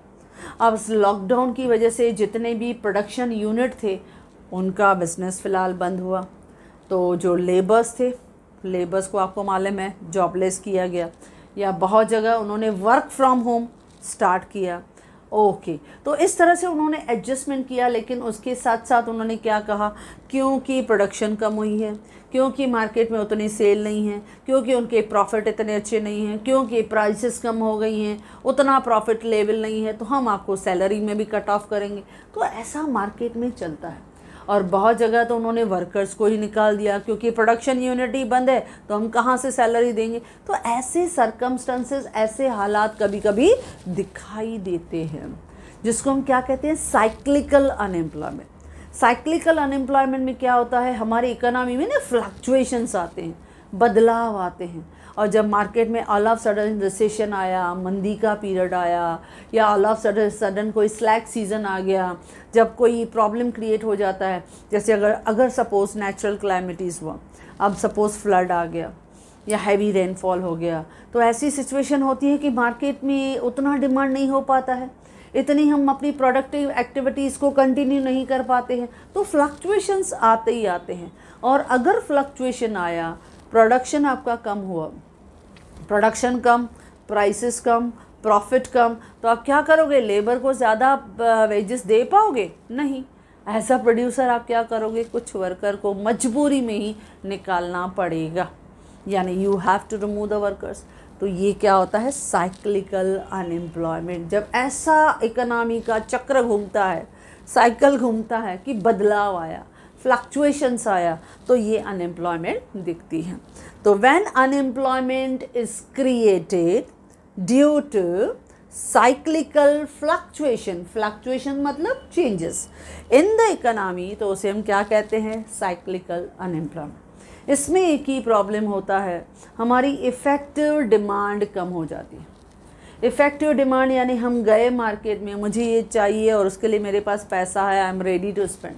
अब लॉकडाउन की वजह से जितने भी प्रोडक्शन यूनिट थे उनका बिजनेस फ़िलहाल बंद हुआ। तो जो लेबर्स थे, लेबर्स को आपको मालूम है जॉबलेस किया गया, या बहुत जगह उन्होंने वर्क फ्रॉम होम स्टार्ट किया। ओके, तो इस तरह से उन्होंने एडजस्टमेंट किया, लेकिन उसके साथ साथ उन्होंने क्या कहा, क्योंकि प्रोडक्शन कम हुई है, क्योंकि मार्केट में उतनी सेल नहीं है, क्योंकि उनके प्रॉफिट इतने अच्छे नहीं हैं, क्योंकि प्राइसेस कम हो गई हैं, उतना प्रॉफिट लेवल नहीं है, तो हम आपको सैलरी में भी कट ऑफ करेंगे। तो ऐसा मार्केट में चलता है। और बहुत जगह तो उन्होंने वर्कर्स को ही निकाल दिया, क्योंकि प्रोडक्शन यूनिट ही बंद है तो हम कहाँ से सैलरी देंगे। तो ऐसे सर्कमस्टेंसेस, ऐसे हालात कभी कभी दिखाई देते हैं, जिसको हम क्या कहते हैं, साइक्लिकल अनएम्प्लॉयमेंट। साइक्लिकल अनएम्प्लॉयमेंट में क्या होता है, हमारी इकोनॉमी में ना फ्लक्चुएशंस आते हैं, बदलाव आते हैं। और जब मार्केट में ऑल ऑफ सडन रिसेशन आया, मंदी का पीरियड आया, या ऑल ऑफ सडन कोई स्लैक सीज़न आ गया, जब कोई प्रॉब्लम क्रिएट हो जाता है, जैसे अगर सपोज़ नेचुरल क्लाइमिटीज़ हुआ, अब सपोज़ फ्लड आ गया या हैवी रेनफॉल हो गया, तो ऐसी सिचुएशन होती है कि मार्केट में उतना डिमांड नहीं हो पाता है, इतनी हम अपनी प्रोडक्टिव एक्टिविटीज़ को कंटिन्यू नहीं कर पाते हैं, तो फ्लक्चुएशंस आते ही आते हैं। और अगर फ्लक्चुएशन आया, प्रोडक्शन आपका कम हुआ, प्रोडक्शन कम, प्राइसेस कम, प्रॉफिट कम, तो आप क्या करोगे, लेबर को ज़्यादा वेजेस दे पाओगे? नहीं। ऐसा प्रोड्यूसर आप क्या करोगे, कुछ वर्कर को मजबूरी में ही निकालना पड़ेगा, यानी you have to remove the workers. तो ये क्या होता है, साइक्लिकल अनएम्प्लॉयमेंट। जब ऐसा इकोनॉमी का चक्र घूमता है, साइकिल घूमता है कि बदलाव आया, फ्लक्चुएशंस आया, तो ये अनएम्प्लॉयमेंट दिखती है। तो when unemployment is created due to cyclical fluctuation, fluctuation मतलब चेंजेस इन द इकोनॉमी, तो उसे हम क्या कहते हैं, साइक्लिकल अनएम्प्लॉयमेंट। इसमें एक ही प्रॉब्लम होता है, हमारी इफ़ेक्टिव डिमांड कम हो जाती है। इफ़ेक्टिव डिमांड यानी हम गए मार्केट में, मुझे ये चाहिए और उसके लिए मेरे पास पैसा है, I am ready to spend.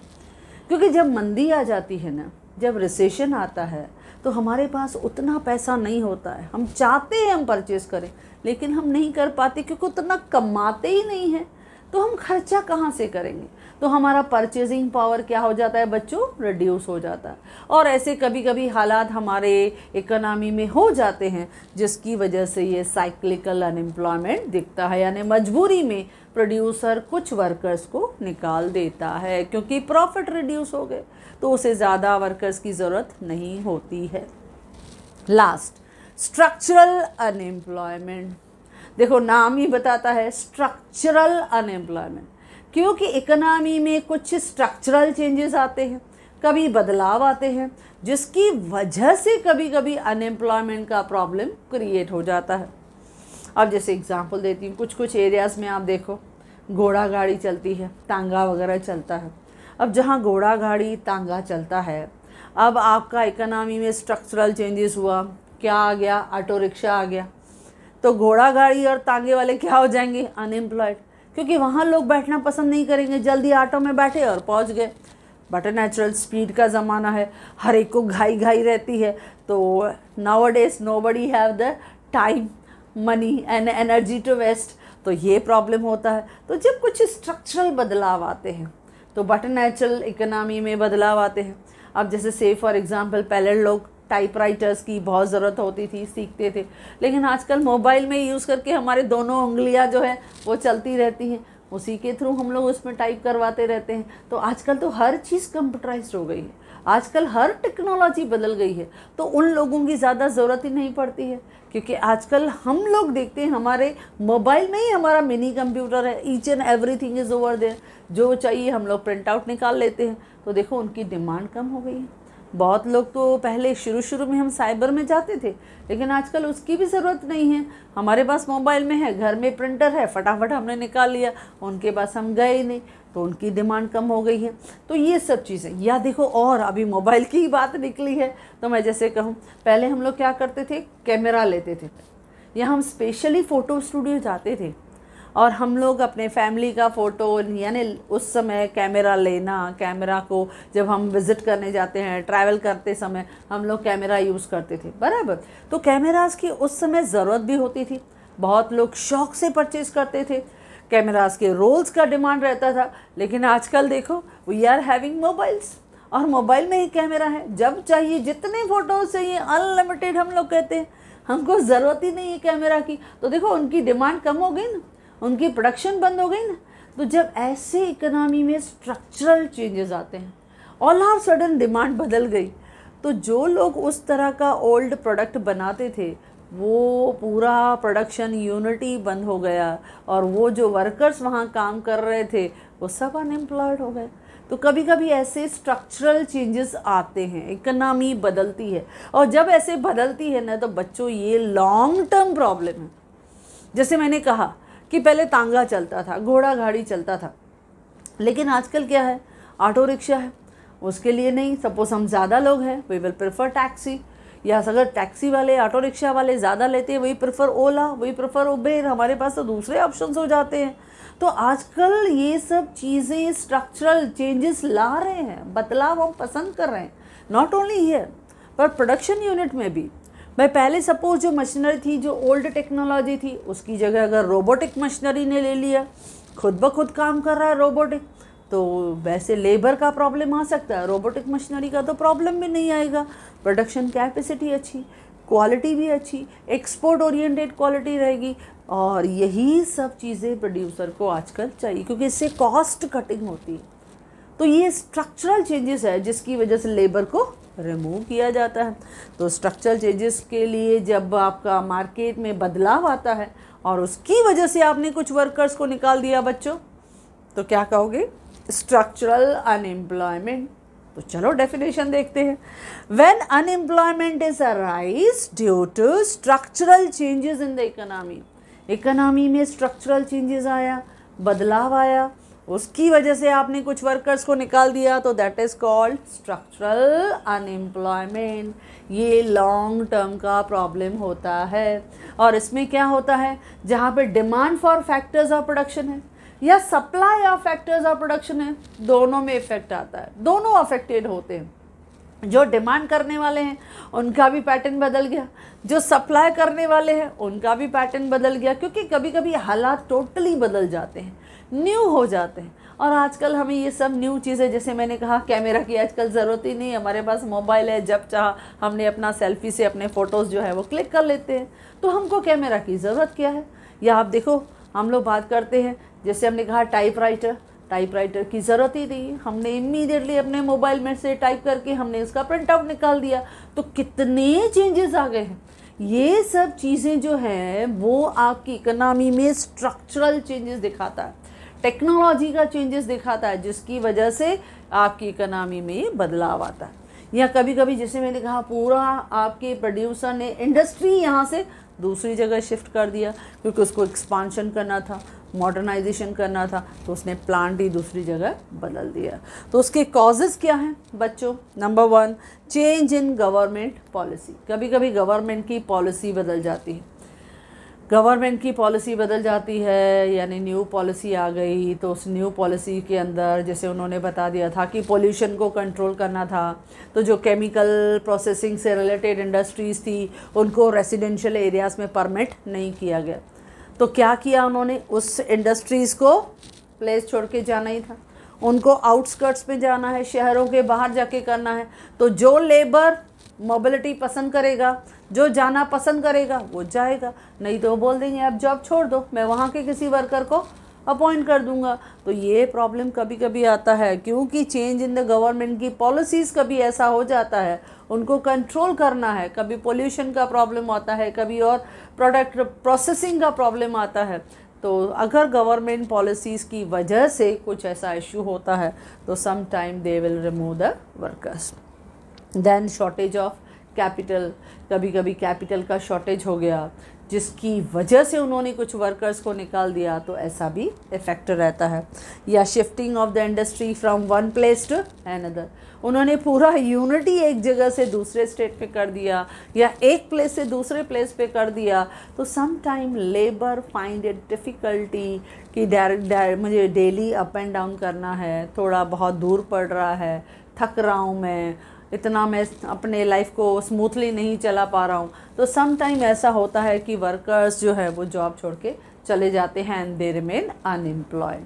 क्योंकि जब मंदी आ जाती है ना, जब रिसेशन आता है, तो हमारे पास उतना पैसा नहीं होता है। हम चाहते हैं हम परचेज़ करें, लेकिन हम नहीं कर पाते क्योंकि उतना कमाते ही नहीं हैं। तो हम खर्चा कहाँ से करेंगे, तो हमारा परचेजिंग पावर क्या हो जाता है बच्चों, रिड्यूस हो जाता है। और ऐसे कभी कभी हालात हमारे इकोनॉमी में हो जाते हैं, जिसकी वजह से ये साइक्लिकल अनएम्प्लॉयमेंट दिखता है, यानी मजबूरी में प्रोड्यूसर कुछ वर्कर्स को निकाल देता है, क्योंकि प्रॉफिट रिड्यूस हो गए, तो उसे ज़्यादा वर्कर्स की ज़रूरत नहीं होती है। Last, structural unemployment. देखो नाम ही बताता है स्ट्रक्चरल अनएम्प्लॉयमेंट, क्योंकि इकोनॉमी में कुछ स्ट्रक्चरल चेंजेस आते हैं, कभी बदलाव आते हैं, जिसकी वजह से कभी कभी अनएम्प्लॉयमेंट का प्रॉब्लम क्रिएट हो जाता है। अब जैसे एग्जांपल देती हूँ, कुछ कुछ एरियाज़ में आप देखो घोड़ा गाड़ी चलती है, तांगा वगैरह चलता है। अब जहाँ घोड़ा गाड़ी तांगा चलता है, अब आपका इकोनॉमी में स्ट्रक्चरल चेंजेस हुआ, क्या आ गया, ऑटो रिक्शा आ गया, तो घोड़ा गाड़ी और तांगे वाले क्या हो जाएंगे, अनएम्प्लॉयड, क्योंकि वहाँ लोग बैठना पसंद नहीं करेंगे, जल्दी ऑटो में बैठे और पहुँच गए। बट नेचुरल स्पीड का ज़माना है, हर एक को घाई घाई रहती है, तो nowadays nobody have the time, money and energy to waste, तो ये प्रॉब्लम होता है। तो जब कुछ स्ट्रक्चरल बदलाव आते हैं, तो बट नेचुरल इकोनॉमी में बदलाव आते हैं। अब जैसे से फॉर एग्जांपल पहले लोग टाइपराइटर्स की बहुत ज़रूरत होती थी, सीखते थे, लेकिन आजकल मोबाइल में यूज़ करके हमारे दोनों उंगलियां जो है वो चलती रहती हैं, उसी के थ्रू हम लोग उसमें टाइप करवाते रहते हैं। तो आजकल तो हर चीज़ कंप्यूटराइज्ड हो गई है, आजकल हर टेक्नोलॉजी बदल गई है, तो उन लोगों की ज़्यादा ज़रूरत ही नहीं पड़ती है, क्योंकि आजकल हम लोग देखते हैं हमारे मोबाइल में ही हमारा मिनी कंप्यूटर है, each and everything is over there, जो चाहिए हम लोग प्रिंट आउट निकाल लेते हैं। तो देखो उनकी डिमांड कम हो गई है। बहुत लोग तो पहले शुरू में हम साइबर में जाते थे, लेकिन आजकल उसकी भी ज़रूरत नहीं है, हमारे पास मोबाइल में है, घर में प्रिंटर है, फटाफट हमने निकाल लिया, उनके पास हम गए ही नहीं, तो उनकी डिमांड कम हो गई है। तो ये सब चीज़ें, या देखो और अभी मोबाइल की ही बात निकली है, तो मैं जैसे कहूँ, पहले हम लोग क्या करते थे, कैमरा लेते थे, या हम स्पेशली फ़ोटो स्टूडियो जाते थे, और हम लोग अपने फैमिली का फ़ोटो, यानी उस समय कैमरा लेना, कैमरा को जब हम विज़िट करने जाते हैं, ट्रैवल करते समय हम लोग कैमरा यूज़ करते थे, बराबर। तो कैमरास की उस समय ज़रूरत भी होती थी, बहुत लोग शौक़ से परचेज़ करते थे, कैमरास के रोल्स का डिमांड रहता था। लेकिन आजकल देखो, वी आर हैविंग मोबाइल्स, और मोबाइल में ही कैमरा है, जब चाहिए जितने फ़ोटोज़ चाहिए, अनलिमिटेड हम लोग कहते हैं, हमको ज़रूरत ही नहीं है कैमरा की, तो देखो उनकी डिमांड कम हो गई ना, उनकी प्रोडक्शन बंद हो गई ना। तो जब ऐसे इकोनॉमी में स्ट्रक्चरल चेंजेस आते हैं, ऑल ऑफ सडन डिमांड बदल गई, तो जो लोग उस तरह का ओल्ड प्रोडक्ट बनाते थे वो पूरा प्रोडक्शन यूनिटी बंद हो गया, और वो जो वर्कर्स वहाँ काम कर रहे थे वो सब अनएम्प्लॉयड हो गए। तो कभी कभी ऐसे स्ट्रक्चरल चेंजेस आते हैं, इकोनॉमी बदलती है, और जब ऐसे बदलती है ना तो बच्चों ये लॉन्ग टर्म प्रॉब्लम है। जैसे मैंने कहा कि पहले तांगा चलता था, घोड़ा गाड़ी चलता था, लेकिन आजकल क्या है, ऑटो रिक्शा है। उसके लिए नहीं, सपोज हम ज़्यादा लोग हैं, वी विल प्रेफर टैक्सी, या अगर टैक्सी वाले ऑटो रिक्शा वाले ज़्यादा लेते हैं वही प्रेफर ओला, वही प्रेफर उबेर, हमारे पास तो दूसरे ऑप्शंस हो जाते हैं। तो आजकल ये सब चीज़ें स्ट्रक्चरल चेंजेस ला रहे हैं, बदलाव हम पसंद कर रहे हैं, नॉट ओनली हियर पर प्रोडक्शन यूनिट में भी। भाई पहले सपोज जो मशीनरी थी, जो ओल्ड टेक्नोलॉजी थी, उसकी जगह अगर रोबोटिक मशीनरी ने ले लिया, खुद ब खुद काम कर रहा है रोबोटिक, तो वैसे लेबर का प्रॉब्लम आ सकता है, रोबोटिक मशीनरी का तो प्रॉब्लम भी नहीं आएगा। प्रोडक्शन कैपेसिटी अच्छी, क्वालिटी भी अच्छी, एक्सपोर्ट ओरिएंटेड क्वालिटी रहेगी, और यही सब चीज़ें प्रोड्यूसर को आजकल चाहिए, क्योंकि इससे कॉस्ट कटिंग होती है। तो ये स्ट्रक्चरल चेंजेस है जिसकी वजह से लेबर को रिमूव किया जाता है। तो स्ट्रक्चरल चेंजेस के लिए जब आपका मार्केट में बदलाव आता है और उसकी वजह से आपने कुछ वर्कर्स को निकाल दिया बच्चों, तो क्या कहोगे, स्ट्रक्चरल अनएम्प्लॉयमेंट। तो चलो डेफिनेशन देखते हैं। When unemployment is arise due to structural changes in the economy, economy में स्ट्रक्चरल चेंजेस आया, बदलाव आया, उसकी वजह से आपने कुछ वर्कर्स को निकाल दिया, तो that is called structural unemployment. ये लॉन्ग टर्म का प्रॉब्लम होता है। और इसमें क्या होता है, जहाँ पे demand for factors of production है या supply of factors of production है, दोनों में इफेक्ट आता है, दोनों अफेक्टेड होते हैं। जो डिमांड करने वाले हैं उनका भी पैटर्न बदल गया, जो सप्लाई करने वाले हैं उनका भी पैटर्न बदल गया, क्योंकि कभी कभी हालात टोटली बदल जाते हैं, न्यू हो जाते हैं। और आजकल हमें ये सब न्यू चीज़ें, जैसे मैंने कहा कैमरा की आजकल ज़रूरत ही नहीं, हमारे पास मोबाइल है, जब चाह हमने अपना सेल्फी से अपने फ़ोटोज़ जो है वो क्लिक कर लेते हैं, तो हमको कैमरा की ज़रूरत क्या है। या आप देखो, हम लोग बात करते हैं, जैसे हमने कहा टाइपराइटर की ज़रूरत ही नहीं, हमने इमीडिएटली अपने मोबाइल में से टाइप करके हमने उसका प्रिंट आउट निकाल दिया। तो कितने चेंजेस आ गए हैं। ये सब चीज़ें जो हैं वो आपकी इकोनॉमी में स्ट्रक्चरल चेंजेस दिखाता है, टेक्नोलॉजी का चेंजेस दिखाता है, जिसकी वजह से आपकी इकोनॉमी में बदलाव आता है। या कभी कभी जैसे मैंने कहा, पूरा आपके प्रोड्यूसर ने इंडस्ट्री यहाँ से दूसरी जगह शिफ्ट कर दिया, क्योंकि उसको एक्सपांशन करना था, मॉडर्नाइजेशन करना था, तो उसने प्लांट ही दूसरी जगह बदल दिया। तो उसके कॉजेज़ क्या हैं बच्चों। Number 1, change in government policy. कभी कभी गवर्नमेंट की पॉलिसी बदल जाती है, गवर्नमेंट की पॉलिसी बदल जाती है, यानी न्यू पॉलिसी आ गई। तो उस न्यू पॉलिसी के अंदर जैसे उन्होंने बता दिया था कि पोल्यूशन को कंट्रोल करना था, तो जो केमिकल प्रोसेसिंग से रिलेटेड इंडस्ट्रीज़ थी उनको रेसिडेंशियल एरियाज़ में परमिट नहीं किया गया। तो क्या किया उन्होंने, उस इंडस्ट्रीज़ को प्लेस छोड़ के जाना ही था, उनको आउटस्कर्ट्स में जाना है, शहरों के बाहर जाके करना है। तो जो लेबर मोबिलिटी पसंद करेगा, जो जाना पसंद करेगा वो जाएगा, नहीं तो वो बोल देंगे आप जॉब छोड़ दो, मैं वहाँ के किसी वर्कर को अपॉइंट कर दूंगा। तो ये प्रॉब्लम कभी कभी आता है, क्योंकि चेंज इन द गवर्नमेंट की पॉलिसीज़ कभी ऐसा हो जाता है, उनको कंट्रोल करना है, कभी पोल्यूशन का प्रॉब्लम आता है, कभी और प्रोडक्ट प्रोसेसिंग का प्रॉब्लम आता है। तो अगर गवर्नमेंट पॉलिसीज़ की वजह से कुछ ऐसा इशू होता है तो some time they will remove the workers. Then shortage of capital, कभी कभी कैपिटल का शॉर्टेज हो गया जिसकी वजह से उन्होंने कुछ वर्कर्स को निकाल दिया, तो ऐसा भी इफेक्ट रहता है। या shifting of the industry from one place to another, उन्होंने पूरा यूनिटी एक जगह से दूसरे स्टेट पे कर दिया या एक प्लेस से दूसरे प्लेस पे कर दिया, तो some time labour find it difficulty कि डायरेक्ट मुझे डेली अप एंड डाउन करना है, थोड़ा बहुत दूर पड़ रहा है, थक रहा हूँ मैं, इतना मैं अपने लाइफ को स्मूथली नहीं चला पा रहा हूँ। तो सम टाइम ऐसा होता है कि वर्कर्स जो है वो जॉब छोड़ के चले जाते हैं एंड दे रिमेन अनएम्प्लॉयड।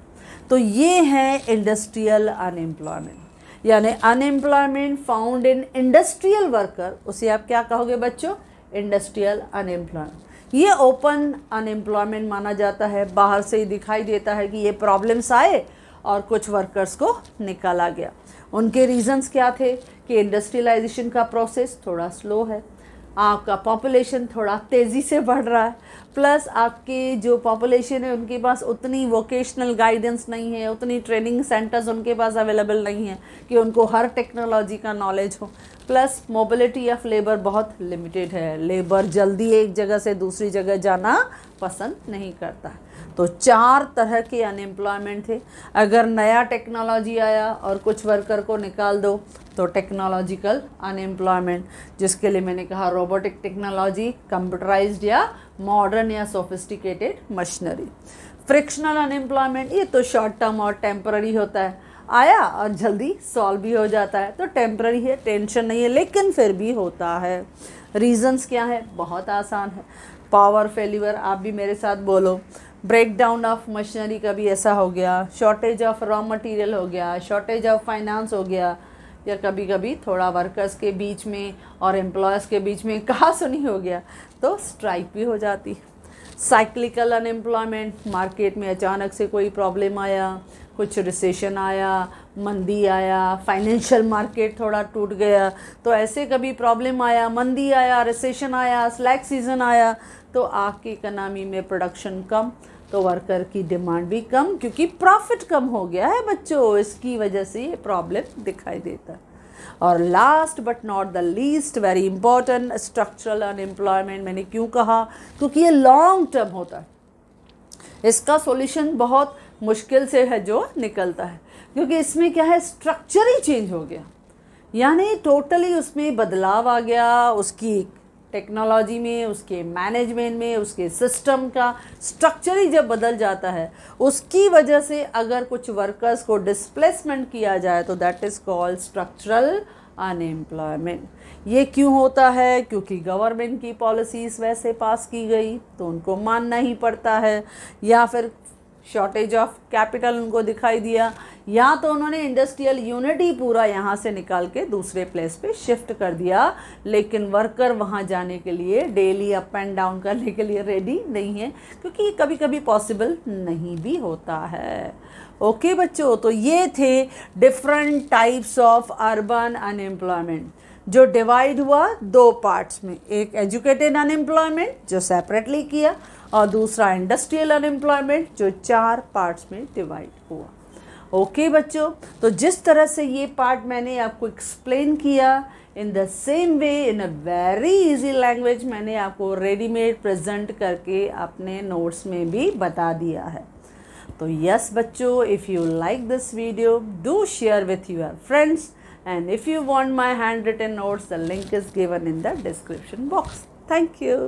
तो ये है इंडस्ट्रियल अनएम्प्लॉयमेंट, यानी unemployment found in industrial worker, उसे आप क्या कहोगे बच्चों, इंडस्ट्रियल अनएम्प्लॉयमेंट। ये ओपन अनएम्प्लॉयमेंट माना जाता है, बाहर से ही दिखाई देता है कि ये प्रॉब्लम्स आए और कुछ वर्कर्स को निकाला गया। उनके रीजंस क्या थे कि इंडस्ट्रियलाइजेशन का प्रोसेस थोड़ा स्लो है, आपका पॉपुलेशन थोड़ा तेज़ी से बढ़ रहा है, प्लस आपकी जो पॉपुलेशन है उनके पास उतनी वोकेशनल गाइडेंस नहीं है, उतनी ट्रेनिंग सेंटर्स उनके पास अवेलेबल नहीं है कि उनको हर टेक्नोलॉजी का नॉलेज हो, प्लस मोबिलिटी ऑफ लेबर बहुत लिमिटेड है, लेबर जल्दी एक जगह से दूसरी जगह जाना पसंद नहीं करता। तो 4 तरह के अनएम्प्लॉयमेंट थे। अगर नया टेक्नोलॉजी आया और कुछ वर्कर को निकाल दो तो टेक्नोलॉजिकल अनएम्प्लॉयमेंट, जिसके लिए मैंने कहा रोबोटिक टेक्नोलॉजी, कंप्यूटराइज्ड या मॉडर्न या सोफिस्टिकेटेड मशीनरी। फ्रिक्शनल अनएम्प्लॉयमेंट, ये तो शॉर्ट टर्म और टेम्पररी होता है, आया और जल्दी सॉल्व भी हो जाता है, तो टेम्पररी है, टेंशन नहीं है, लेकिन फिर भी होता है। रीजंस क्या है? बहुत आसान है। पावर फेल्यूर, आप भी मेरे साथ बोलो। ब्रेक डाउन ऑफ मशीनरी का भी ऐसा हो गया, शॉर्टेज ऑफ रॉ मटेरियल हो गया, शॉर्टेज ऑफ फाइनेंस हो गया, या कभी कभी थोड़ा वर्कर्स के बीच में और एम्प्लॉयज़ के बीच में कहा सुनी हो गया तो स्ट्राइक भी हो जाती। साइक्लिकल अनएम्प्लॉयमेंट, मार्केट में अचानक से कोई प्रॉब्लम आया, कुछ रिसेशन आया, मंदी आया, फाइनेंशियल मार्केट थोड़ा टूट गया, तो ऐसे कभी प्रॉब्लम आया, मंदी आया, रिसेशन आया, स्लैक सीजन आया, तो आपकी इकोनॉमी में प्रोडक्शन कम, तो वर्कर की डिमांड भी कम, क्योंकि प्रॉफिट कम हो गया है बच्चों, इसकी वजह से ये प्रॉब्लम दिखाई देता है। और last but not the least, very important, structural unemployment. मैंने क्यों कहा? क्योंकि ये लॉन्ग टर्म होता है, इसका सॉल्यूशन बहुत मुश्किल से है जो निकलता है, क्योंकि इसमें क्या है, स्ट्रक्चर ही चेंज हो गया, यानी टोटली उसमें बदलाव आ गया, उसकी टेक्नोलॉजी में, उसके मैनेजमेंट में, उसके सिस्टम का स्ट्रक्चर ही जब बदल जाता है, उसकी वजह से अगर कुछ वर्कर्स को डिस्प्लेसमेंट किया जाए तो that is called structural unemployment. ये क्यों होता है? क्योंकि गवर्नमेंट की पॉलिसीज़ वैसे पास की गई तो उनको मानना ही पड़ता है, या फिर शॉर्टेज ऑफ कैपिटल उनको दिखाई दिया, या तो उन्होंने इंडस्ट्रियल यूनिट ही पूरा यहाँ से निकाल के दूसरे प्लेस पे शिफ्ट कर दिया, लेकिन वर्कर वहाँ जाने के लिए, डेली अप एंड डाउन करने के लिए रेडी नहीं है, क्योंकि कभी कभी पॉसिबल नहीं भी होता है। ओके बच्चों, तो ये थे different types of urban unemployment, जो डिवाइड हुआ 2 पार्ट्स में, एक एजुकेटेड अनएम्प्लॉयमेंट जो सेपरेटली किया, और दूसरा इंडस्ट्रियल अनएम्प्लॉयमेंट जो 4 पार्ट्स में डिवाइड हुआ। ओके बच्चों, तो जिस तरह से ये पार्ट मैंने आपको एक्सप्लेन किया, in the same way, in a very easy language, मैंने आपको रेडीमेड प्रेजेंट करके अपने नोट्स में भी बता दिया है। तो यस बच्चों, if you like this video, do share with your friends, and if you want my handwritten notes, the link is given in the description box. Thank you.